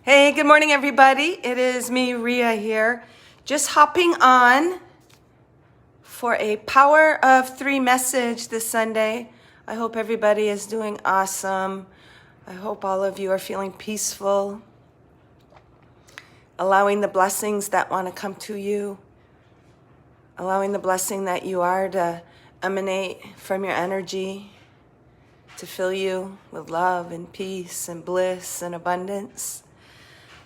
Hey, good morning, everybody. It is me, Ria, here. Just hopping on for a Power of Three message this Sunday. I hope everybody is doing awesome. I hope all of you are feeling peaceful, allowing the blessings that want to come to you, allowing the blessing that you are to emanate from your energy, to fill you with love and peace and bliss and abundance.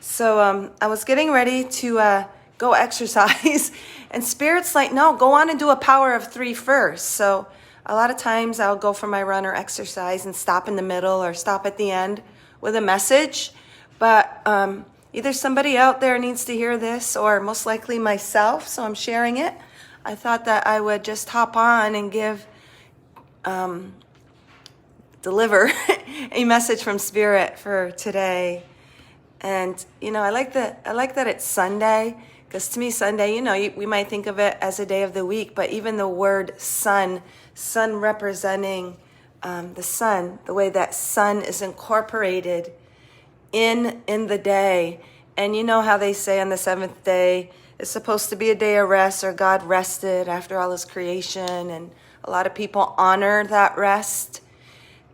So I was getting ready to go exercise, and Spirit's like, no, go on and do a Power of Three first. So a lot of times I'll go for my run or exercise and stop in the middle or stop at the end with a message. But either somebody out there needs to hear this or most likely myself, so I'm sharing it. I thought that I would just hop on and deliver a message from Spirit for today. And, I like that it's Sunday, because to me, Sunday, we might think of it as a day of the week, but even the word sun representing the sun, the way that sun is incorporated in the day. And you know how they say on the seventh day, it's supposed to be a day of rest, or God rested after all his creation. And a lot of people honor that rest.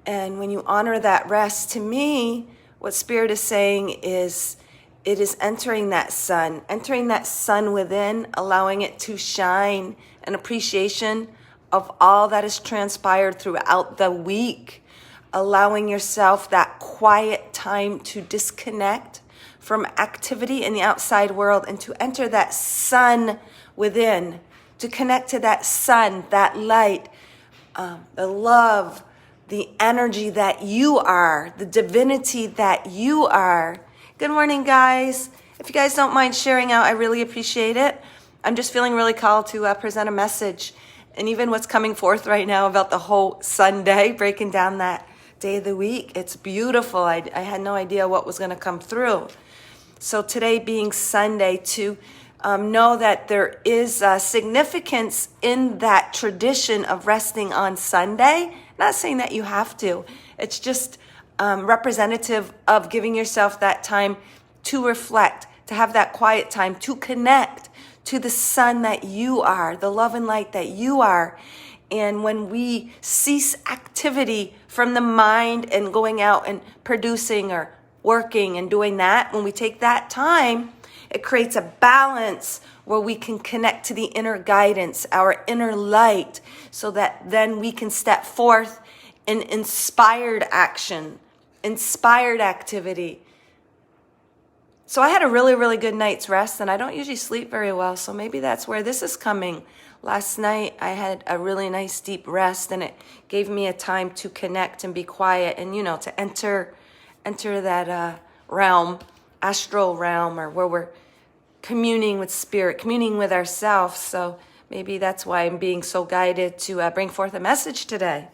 And when you honor that rest, to me, what Spirit is saying is it is entering that sun within, allowing it to shine, an appreciation of all that has transpired throughout the week, allowing yourself that quiet time to disconnect from activity in the outside world and to enter that sun within, to connect to that sun, that light, the love, the energy that you are, the divinity that you are. Good morning, guys. If you guys don't mind sharing out, I really appreciate it. I'm just feeling really called to present a message. And even what's coming forth right now about the whole Sunday, breaking down that day of the week, it's beautiful. I had no idea what was going to come through. So today being Sunday, to know that there is significance in that tradition of resting on Sunday. Not saying that you have to. It's just representative of giving yourself that time to reflect, to have that quiet time, to connect to the sun that you are, the love and light that you are. And when we cease activity from the mind and going out and producing or working and doing that, when we take that time, it creates a balance where we can connect to the inner guidance, our inner light, so that then we can step forth in inspired action, inspired activity. So I had a really, really good night's rest, and I don't usually sleep very well, so maybe that's where this is coming. Last night I had a really nice deep rest, and it gave me a time to connect and be quiet and, to enter that realm, astral realm, or where we're communing with Spirit, communing with ourselves. So maybe that's why I'm being so guided to bring forth a message today.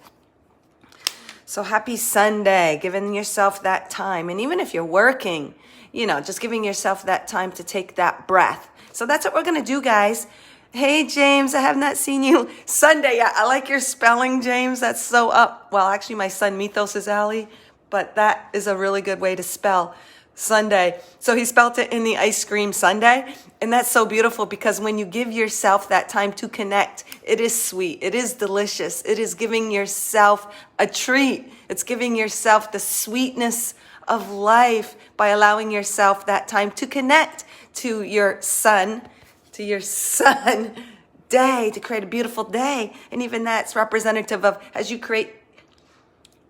So happy Sunday, giving yourself that time. And even if you're working, just giving yourself that time to take that breath. So that's what we're going to do, guys. Hey, James, I have not seen you. Sunday, I like your spelling, James. That's so up. Well, actually, my son Mythos is Ali, but that is a really good way to spell Sunday. So he spelt it in the ice cream Sunday. And that's so beautiful, because when you give yourself that time to connect, it is sweet. It is delicious. It is giving yourself a treat. It's giving yourself the sweetness of life by allowing yourself that time to connect to your sun day, to create a beautiful day. And even that's representative of, as you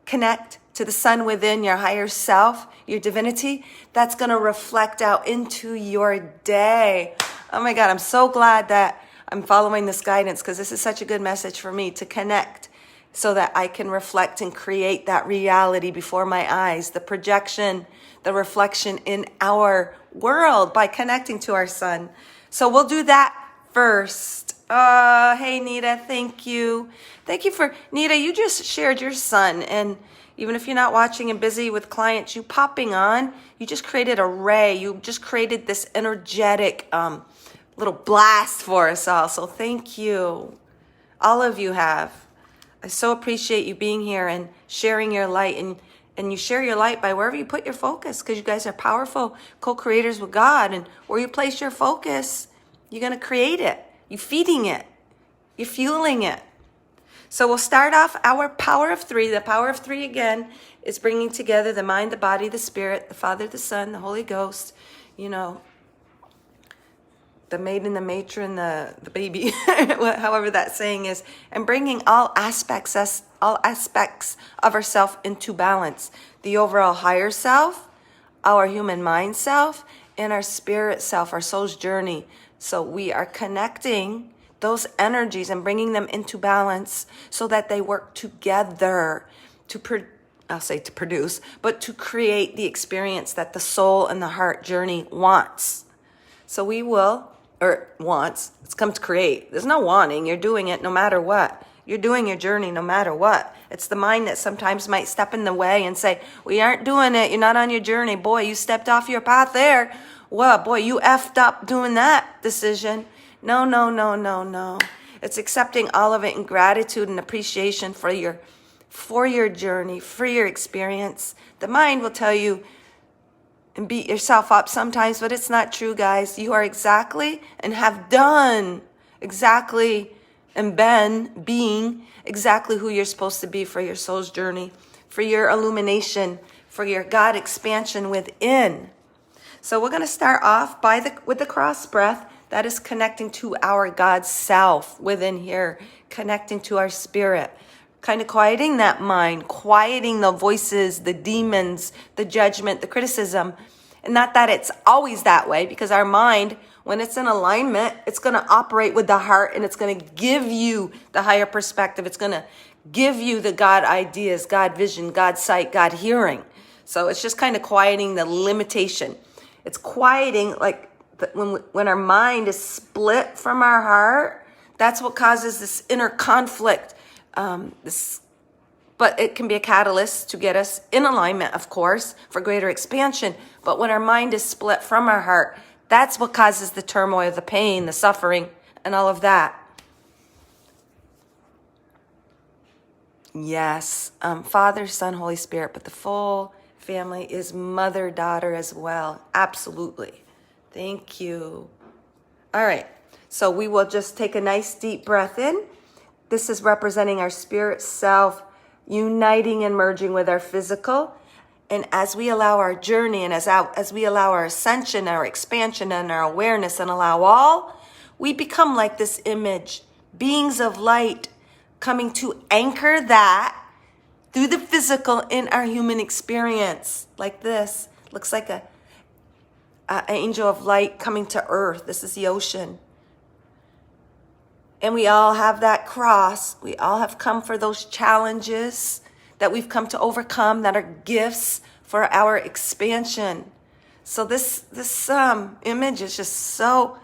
connect to the sun within, your higher self, your divinity, that's going to reflect out into your day. Oh my God, I'm so glad that I'm following this guidance, because this is such a good message for me to connect so that I can reflect and create that reality before my eyes, the projection, the reflection in our world by connecting to our sun. So we'll do that first. Hey, Nita, thank you. Thank you for, Nita, you just shared your sun, and even if you're not watching and busy with clients, you popping on, you just created a ray. You just created this energetic little blast for us all. So thank you. All of you have. I so appreciate you being here and sharing your light And you share your light by wherever you put your focus, because you guys are powerful co-creators with God. And where you place your focus, you're going to create it. You're feeding it. You're fueling it. So we'll start off our power of three. The power of three, again, is bringing together the mind, the body, the spirit, the Father, the Son, the Holy Ghost, you know, the maiden, the matron, the baby, however that saying is, and bringing all aspects of ourself into balance. The overall higher self, our human mind self, and our spirit self, our soul's journey. So we are connecting those energies and bringing them into balance so that they work together to produce, but to create the experience that the soul and the heart journey wants. So we will, or wants, it's come to create. There's no wanting, you're doing it no matter what. You're doing your journey no matter what. It's the mind that sometimes might step in the way and say, we aren't doing it, you're not on your journey. Boy, you stepped off your path there. Well, boy, you effed up doing that decision. No. It's accepting all of it in gratitude and appreciation for your journey, for your experience. The mind will tell you and beat yourself up sometimes, but it's not true, guys. You are exactly and have done exactly and being exactly who you're supposed to be for your soul's journey, for your illumination, for your God expansion within. So we're going to start off with the cross breath. That is connecting to our God self within here, connecting to our spirit, kind of quieting that mind, quieting the voices, the demons, the judgment, the criticism. And not that it's always that way, because our mind, when it's in alignment, it's going to operate with the heart, and it's going to give you the higher perspective. It's going to give you the God ideas, God vision, God sight, God hearing. So it's just kind of quieting the limitation. It's quieting, like, when our mind is split from our heart, that's what causes this inner conflict. But it can be a catalyst to get us in alignment, of course, for greater expansion. But when our mind is split from our heart, that's what causes the turmoil, the pain, the suffering, and all of that. Yes, Father, Son, Holy Spirit, but the full family is mother, daughter as well. Absolutely. Thank you. All right. So we will just take a nice deep breath in. This is representing our spirit self uniting and merging with our physical. And as we allow our journey and as we allow our ascension, our expansion, and our awareness, and allow all, we become like this image, beings of light, coming to anchor that through the physical in our human experience. Like this. Looks like an angel of light coming to earth. This is the ocean. And we all have that cross. We all have come for those challenges that we've come to overcome, that are gifts for our expansion. So this image is just so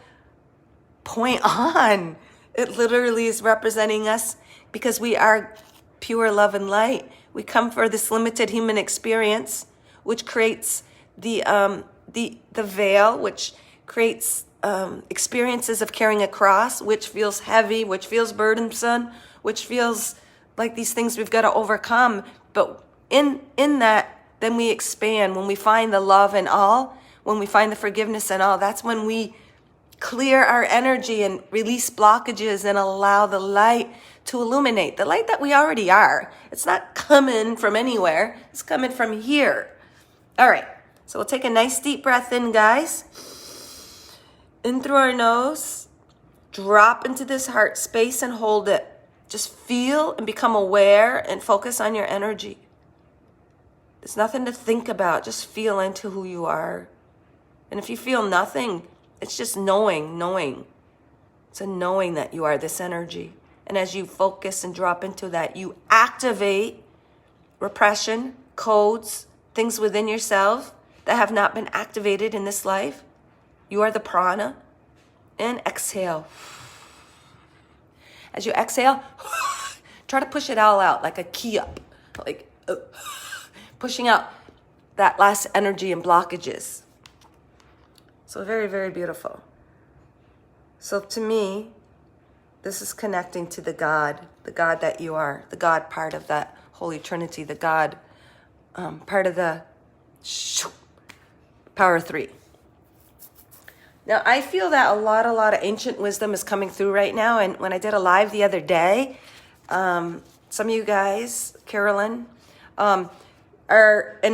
point on. It literally is representing us because we are pure love and light. We come for this limited human experience, which creates the veil, which creates experiences of carrying a cross, which feels heavy, which feels burdensome, which feels like these things we've got to overcome. But in that, then we expand. When we find the love in all, when we find the forgiveness in all, that's when we clear our energy and release blockages and allow the light to illuminate. The light that we already are. It's not coming from anywhere. It's coming from here. All right. So we'll take a nice deep breath in, guys. In through our nose. Drop into this heart space and hold it. Just feel and become aware and focus on your energy. There's nothing to think about. Just feel into who you are. And if you feel nothing, it's just knowing. It's a knowing that you are this energy. And as you focus and drop into that, you activate repression, codes, things within yourself that have not been activated in this life. You are the prana. And exhale. As you exhale, try to push it all out like a key up. Like pushing out that last energy and blockages. So very, very beautiful. So to me, this is connecting to the God that you are, the God part of that Holy Trinity, the God part of the power of 3. Now, I feel that a lot of ancient wisdom is coming through right now. And when I did a live the other day, some of you guys, Carolyn, and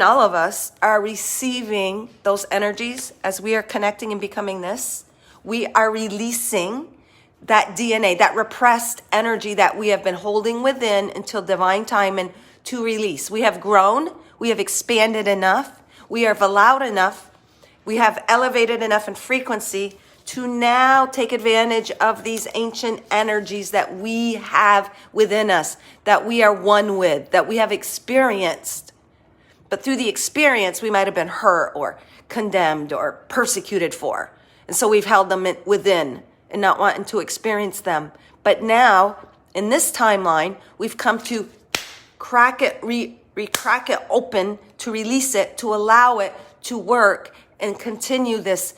all of us are receiving those energies as we are connecting and becoming this. We are releasing that DNA, that repressed energy that we have been holding within until divine time and to release. We have grown, we have expanded enough, we have allowed enough, we have elevated enough in frequency to now take advantage of these ancient energies that we have within us, that we are one with, that we have experienced. But through the experience, we might have been hurt or condemned or persecuted for. And so we've held them within and not wanting to experience them. But now, in this timeline, we've come to crack it, crack it open, to release it, to allow it to work and continue this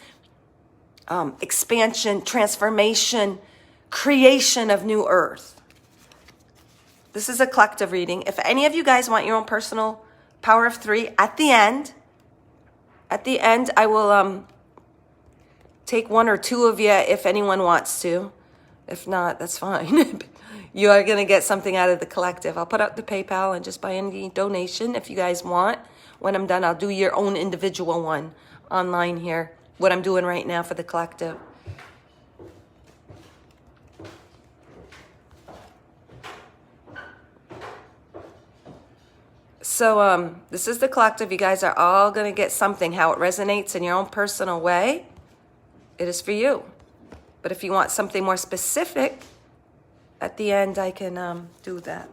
expansion, transformation, creation of new earth. This is a collective reading. If any of you guys want your own personal power of 3, at the end, I will take 1 or 2 of you if anyone wants to. If not, that's fine. You are going to get something out of the collective. I'll put up the PayPal and just buy any donation if you guys want. When I'm done, I'll do your own individual one online here. What I'm doing right now for the collective. So this is the collective. You guys are all going to get something. How it resonates in your own personal way, it is for you. But if you want something more specific, at the end I can do that.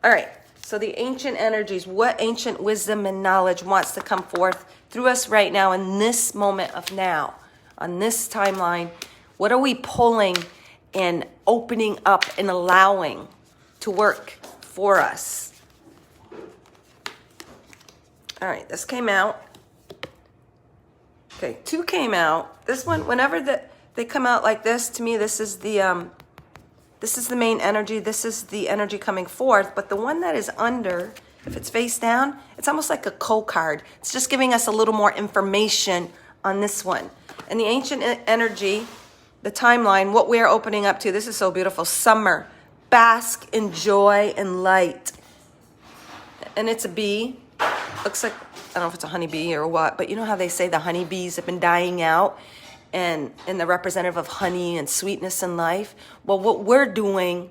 All right. So the ancient energies, what ancient wisdom and knowledge wants to come forth through us right now in this moment of now, on this timeline? What are we pulling and opening up and allowing to work for us? All right, this came out. Okay, 2 came out. This one, whenever they come out like this, to me, this is the main energy. This is the energy coming forth. But the one that is under, if it's face down, it's almost like a card. It's just giving us a little more information on this one. And the ancient energy, the timeline, what we're opening up to, this is so beautiful. Summer, bask in joy and light. And it's a bee. Looks like, I don't know if it's a honeybee or what, but you know how they say the honeybees have been dying out? And the representative of honey and sweetness in life. Well, what we're doing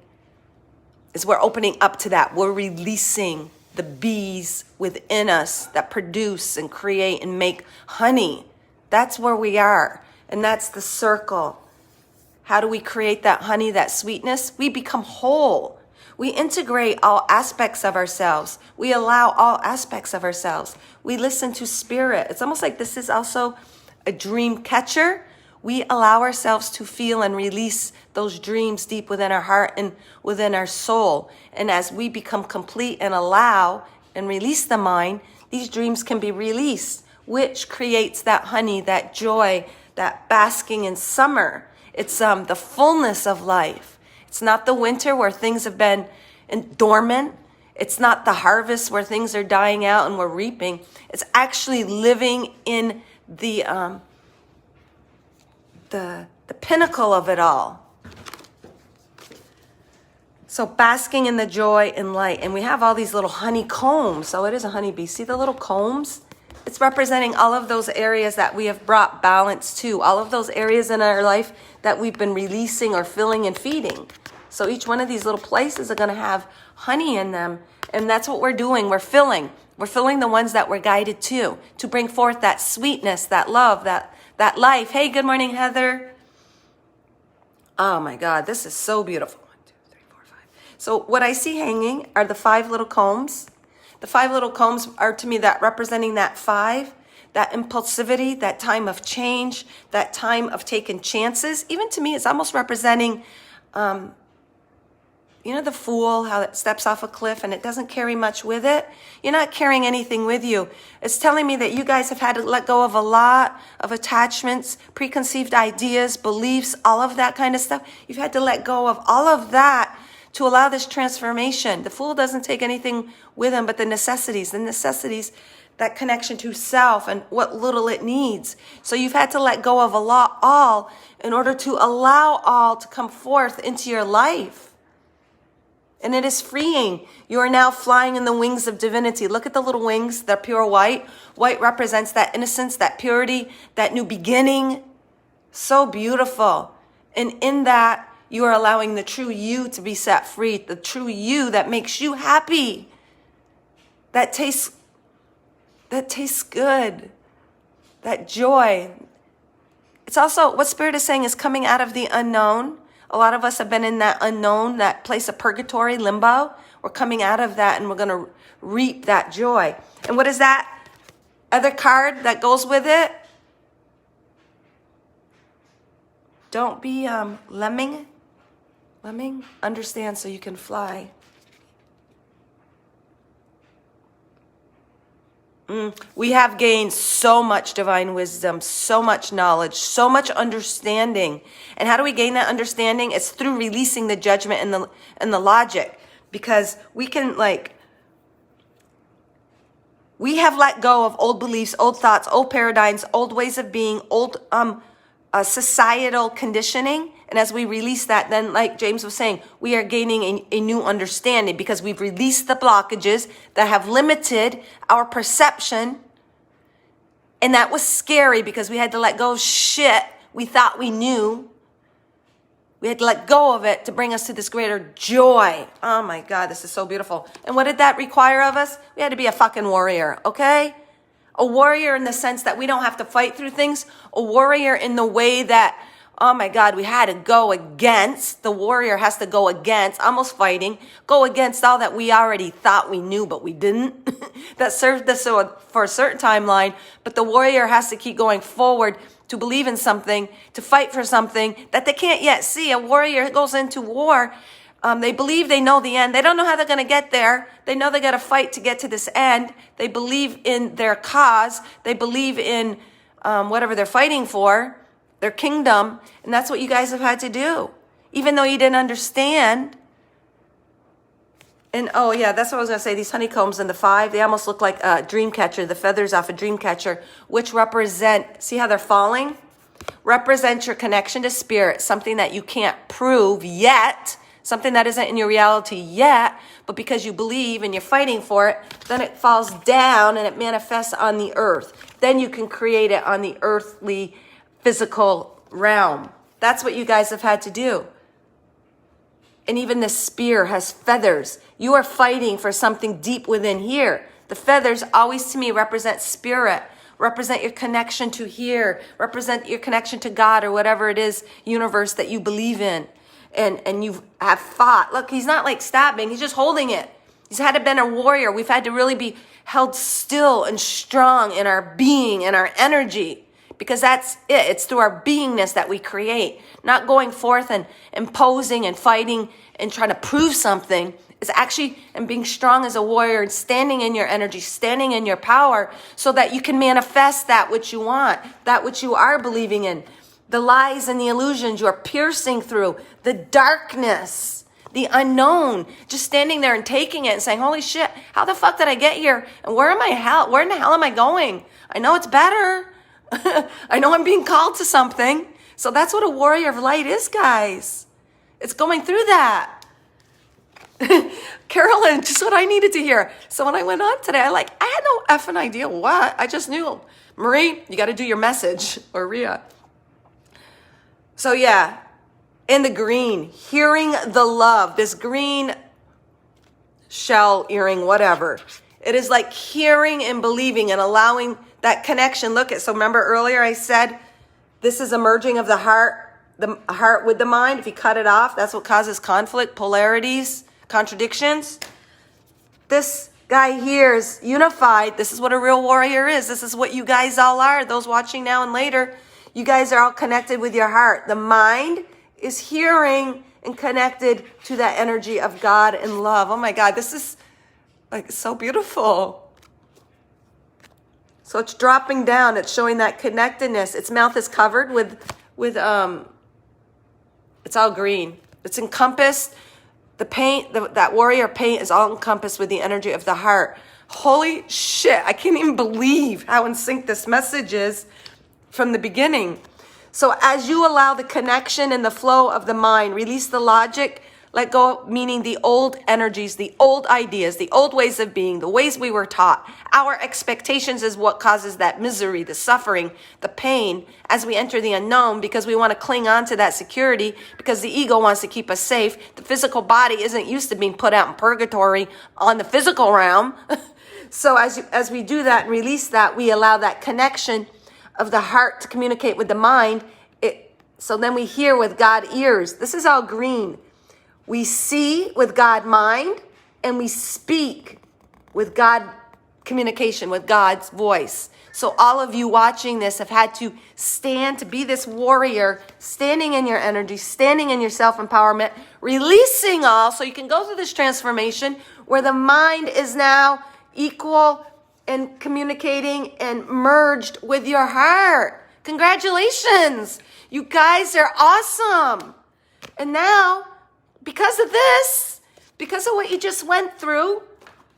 is we're opening up to that. We're releasing the bees within us that produce and create and make honey. That's where we are. And that's the circle. How do we create that honey, that sweetness? We become whole. We integrate all aspects of ourselves. We allow all aspects of ourselves. We listen to spirit. It's almost like this is also a dream catcher. We allow ourselves to feel and release those dreams deep within our heart and within our soul. And as we become complete and allow and release the mind, these dreams can be released, which creates that honey, that joy, that basking in summer. It's the fullness of life. It's not the winter where things have been dormant. It's not the harvest where things are dying out and we're reaping. It's actually living in the pinnacle of it all. So basking in the joy and light. And we have all these little honeycombs. So it is a honeybee. See the little combs? It's representing all of those areas that we have brought balance to. All of those areas in our life that we've been releasing or filling and feeding. So each one of these little places are going to have honey in them. And that's what we're doing. We're filling. We're filling the ones that we're guided to bring forth that sweetness, that love, that life. Hey, good morning, Heather. Oh my God, this is so beautiful. 1, 2, 3, 4, 5. So what I see hanging are the 5 little combs. The 5 little combs are to me that representing that 5, that impulsivity, that time of change, that time of taking chances. Even to me, it's almost representing, the fool, how it steps off a cliff and it doesn't carry much with it. You're not carrying anything with you. It's telling me that you guys have had to let go of a lot of attachments, preconceived ideas, beliefs, all of that kind of stuff. You've had to let go of all of that to allow this transformation. The fool doesn't take anything with him but the necessities, that connection to self and what little it needs. So you've had to let go of all in order to allow all to come forth into your life. And it is freeing. You are now flying in the wings of divinity. Look at the little wings. They're pure white. White represents that innocence, that purity, that new beginning. So beautiful. And in that, you are allowing the true you to be set free. The true you that makes you happy. That tastes good. That joy. It's also, what Spirit is saying is coming out of the unknown. A lot of us have been in that unknown, that place of purgatory, limbo. We're coming out of that and we're going to reap that joy. And what is that other card that goes with it? Don't be lemming. Lemming? Understand so you can fly. We have gained so much divine wisdom, so much knowledge, so much understanding. And how do we gain that understanding? It's through releasing the judgment and the logic. Because we can we have let go of old beliefs, old thoughts, old paradigms, old ways of being, old societal conditioning. And as we release that, then like James was saying, we are gaining a new understanding because we've released the blockages that have limited our perception. And that was scary because we had to let go of shit we thought we knew. We had to let go of it to bring us to this greater joy. Oh my God, this is so beautiful. And what did that require of us? We had to be a fucking warrior, okay? A warrior in the sense that we don't have to fight through things. A warrior in the way that, oh my God, we had to go against. The warrior has to go against, almost fighting, go against all that we already thought we knew, but we didn't. That served us for a certain timeline. But the warrior has to keep going forward to believe in something, to fight for something that they can't yet see. A warrior goes into war. They believe they know the end. They don't know how they're going to get there. They know they got to fight to get to this end. They believe in their cause. They believe in whatever they're fighting for, their kingdom. And that's what you guys have had to do. Even though you didn't understand. And oh yeah, that's what I was going to say. These honeycombs in the 5, they almost look like a dream catcher, the feathers off a dream catcher, which represent, see how they're falling? Represent your connection to spirit, something that you can't prove yet. Something that isn't in your reality yet, but because you believe and you're fighting for it, then it falls down and it manifests on the earth. Then you can create it on the earthly, physical realm. That's what you guys have had to do. And even the spear has feathers. You are fighting for something deep within here. The feathers always to me represent spirit, represent your connection to here, represent your connection to God or whatever it is, universe that you believe in. And you have fought. Look, he's not like stabbing. He's just holding it. He's had to been a warrior. We've had to really be held still and strong in our being and our energy. Because that's it. It's through our beingness that we create. Not going forth and imposing and fighting and trying to prove something. It's actually and being strong as a warrior and standing in your energy, standing in your power so that you can manifest that which you want, that which you are believing in. The lies and the illusions you are piercing through, the darkness, the unknown, just standing there and taking it and saying, holy shit, how the fuck did I get here? And where in the hell am I going? I know it's better. I know I'm being called to something. So that's what a warrior of light is, guys. It's going through that. Carolyn, just what I needed to hear. So when I went on today, I had no effing idea what. I just knew, Marie, you got to do your message, or Rhea. So yeah, in the green, hearing the love, this green shell earring, whatever. It is like hearing and believing and allowing that connection. Look at, so remember earlier I said, this is a merging of the heart with the mind. If you cut it off, that's what causes conflict, polarities, contradictions. This guy here is unified. This is what a real warrior is. This is what you guys all are. Those watching now and later. You guys are all connected with your heart. The mind is hearing and connected to that energy of God and love. Oh my God, this is like so beautiful. So it's dropping down. It's showing that connectedness. Its mouth is covered with it's all green. It's encompassed The paint, that warrior paint is all encompassed with the energy of the heart. Holy shit, I can't even believe how in sync this message is from the beginning. So as you allow the connection and the flow of the mind, release the logic, let go, meaning the old energies, the old ideas, the old ways of being, the ways we were taught. Our expectations is what causes that misery, the suffering, the pain as we enter the unknown, because we want to cling on to that security, because the ego wants to keep us safe. The physical body isn't used to being put out in purgatory on the physical realm. So as we do that and release that, we allow that connection of the heart to communicate with the mind. So then we hear with God ears. This is all green. We see with God mind, and we speak with God communication, with God's voice. So all of you watching this have had to stand to be this warrior, standing in your energy, standing in your self-empowerment, releasing all, so you can go through this transformation where the mind is now equal and communicating and merged with your heart. Congratulations. You guys are awesome. And now, because of this, because of what you just went through,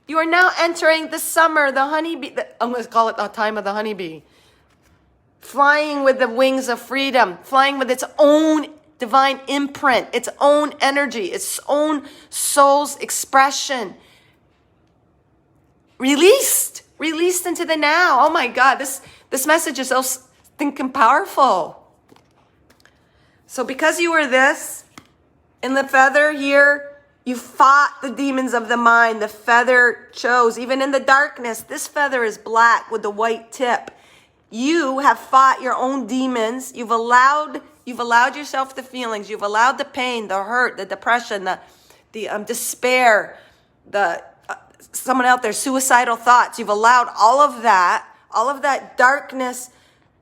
you are now entering the summer, the honeybee. I'm going to call it the time of the honeybee. Flying with the wings of freedom, flying with its own divine imprint, its own energy, its own soul's expression. Released into the now. Oh my God, this message is so stinking powerful. So because you were this, in the feather here, you fought the demons of the mind. The feather chose, even in the darkness, this feather is black with the white tip. You have fought your own demons. You've allowed yourself the feelings. You've allowed the pain, the hurt, the depression, the despair, someone out there, suicidal thoughts. You've allowed all of that darkness.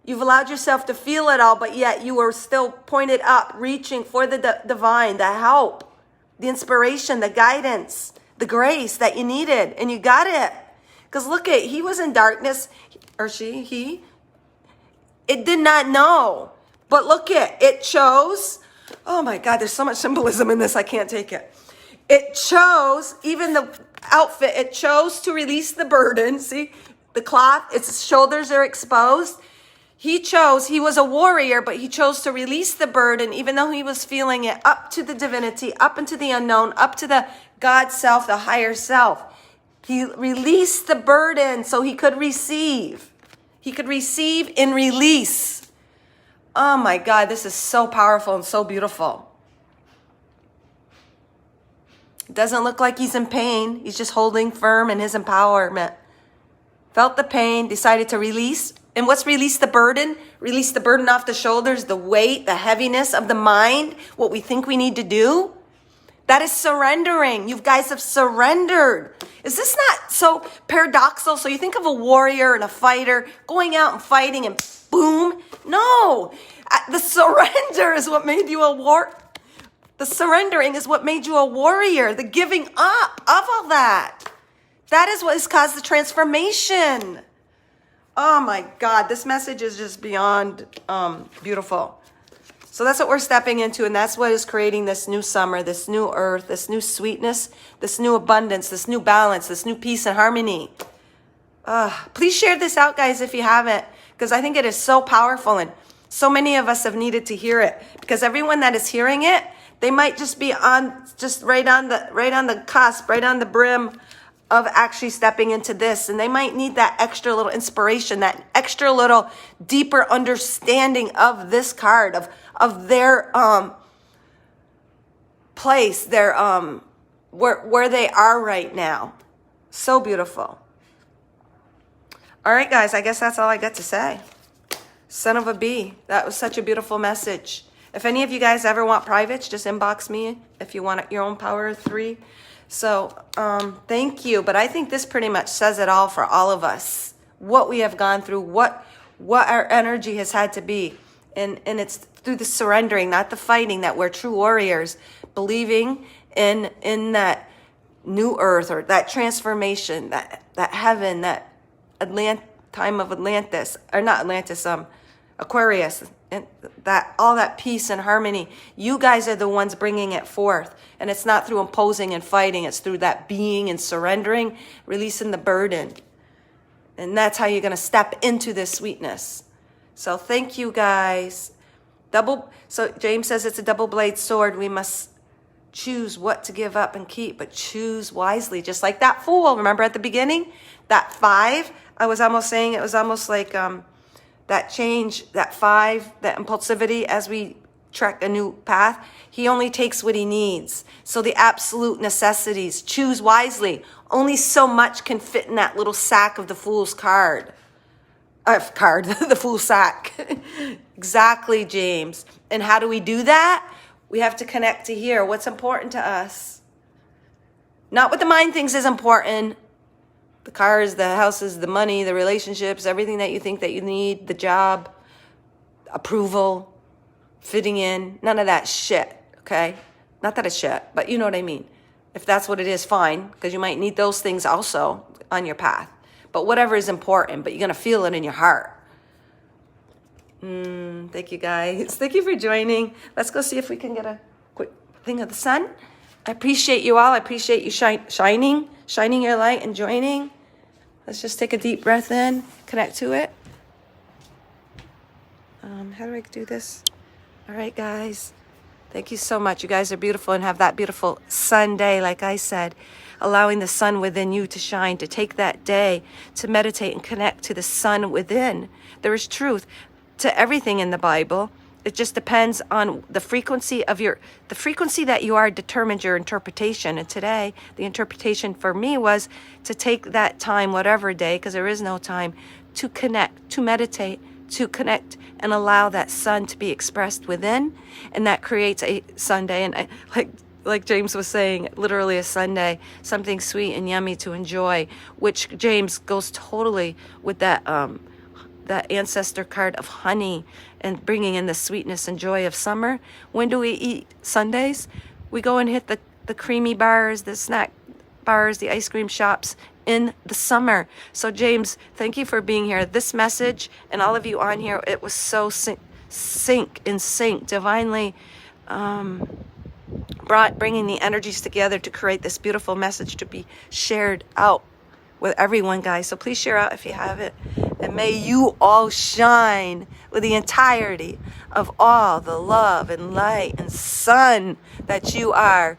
You've allowed yourself to feel it all, but yet you are still pointed up, reaching for the divine, the help, the inspiration, the guidance, the grace that you needed, and you got it. Because look he was in darkness, or he. It did not know, but look it chose. Oh my God, there's so much symbolism in this, I can't take it. It chose, even the outfit, it chose to release the burden. See, the cloth, its shoulders are exposed. He was a warrior, but he chose to release the burden, even though he was feeling it, up to the divinity, up into the unknown, up to the God self, the higher self. He released the burden so he could receive. He could receive and release. Oh my God, this is so powerful and so beautiful. It doesn't look like he's in pain. He's just holding firm in his empowerment. Felt the pain, decided to release. And what's release the burden? Release the burden off the shoulders, the weight, the heaviness of the mind, what we think we need to do. That is surrendering. You guys have surrendered. Is this not so paradoxical? So you think of a warrior and a fighter going out and fighting and boom. No, the surrender is what made you a The surrendering is what made you a warrior. The giving up of all that. That is what has caused the transformation. Oh my God, this message is just beyond beautiful. So that's what we're stepping into, and that's what is creating this new summer, this new earth, this new sweetness, this new abundance, this new balance, this new peace and harmony. Please share this out, guys, if you haven't, because I think it is so powerful, and so many of us have needed to hear it, because everyone that is hearing it, they might just be right on the cusp, right on the brim of actually stepping into this, and they might need that extra little inspiration, that extra little deeper understanding of this card, of their place, their where they are right now. So beautiful. All right, guys, I guess that's all I got to say. Son of a bee, that was such a beautiful message. If any of you guys ever want privates, just inbox me if you want your own power of 3. So thank you. But I think this pretty much says it all for all of us. What we have gone through, what our energy has had to be. And it's through the surrendering, not the fighting, that we're true warriors, believing in that new earth, or that transformation, that heaven, that time of Atlantis, or not Atlantis, Aquarius, and that all that peace and harmony. You guys are the ones bringing it forth. And it's not through imposing and fighting. It's through that being and surrendering, releasing the burden. And that's how you're going to step into this sweetness. So thank you guys. So James says it's a double-bladed sword. We must choose what to give up and keep, but choose wisely. Just like that Fool. Remember at the beginning? That 5, I was almost saying it was almost like that change, that 5, that impulsivity as we trek a new path. He only takes what he needs. So the absolute necessities, choose wisely. Only so much can fit in that little sack of the Fool's card. The Fool's sack. Exactly, James. And how do we do that? We have to connect to here. What's important to us? Not what the mind thinks is important. The cars, the houses, the money, the relationships, everything that you think that you need, the job, approval, fitting in, none of that shit, okay? Not that it's shit, but you know what I mean. If that's what it is, fine, because you might need those things also on your path. But whatever is important, but you're going to feel it in your heart. Thank you, guys. Thank you for joining. Let's go see if we can get a quick thing of the sun. I appreciate you all. I appreciate you shining your light and joining. Let's just take a deep breath in, connect to it. How do I do this? All right, guys. Thank you so much. You guys are beautiful and have that beautiful Sunday, like I said, allowing the sun within you to shine, to take that day to meditate and connect to the sun within. There is truth to everything in the Bible. It just depends on the frequency that you are determines your interpretation. And today, the interpretation for me was to take that time, whatever day, because there is no time, to connect, to meditate, to connect and allow that sun to be expressed within. And that creates a Sunday. And like James was saying, literally a Sunday, something sweet and yummy to enjoy, which James goes totally with that ancestor card of honey and bringing in the sweetness and joy of summer. When do we eat Sundays? We go and hit the creamy bars, the snack bars, the ice cream shops in the summer. So James, thank you for being here. This message and all of you on here, it was so sync, divinely bringing the energies together to create this beautiful message to be shared out with everyone, guys. So please share out if you have it. And may you all shine with the entirety of all the love and light and sun that you are.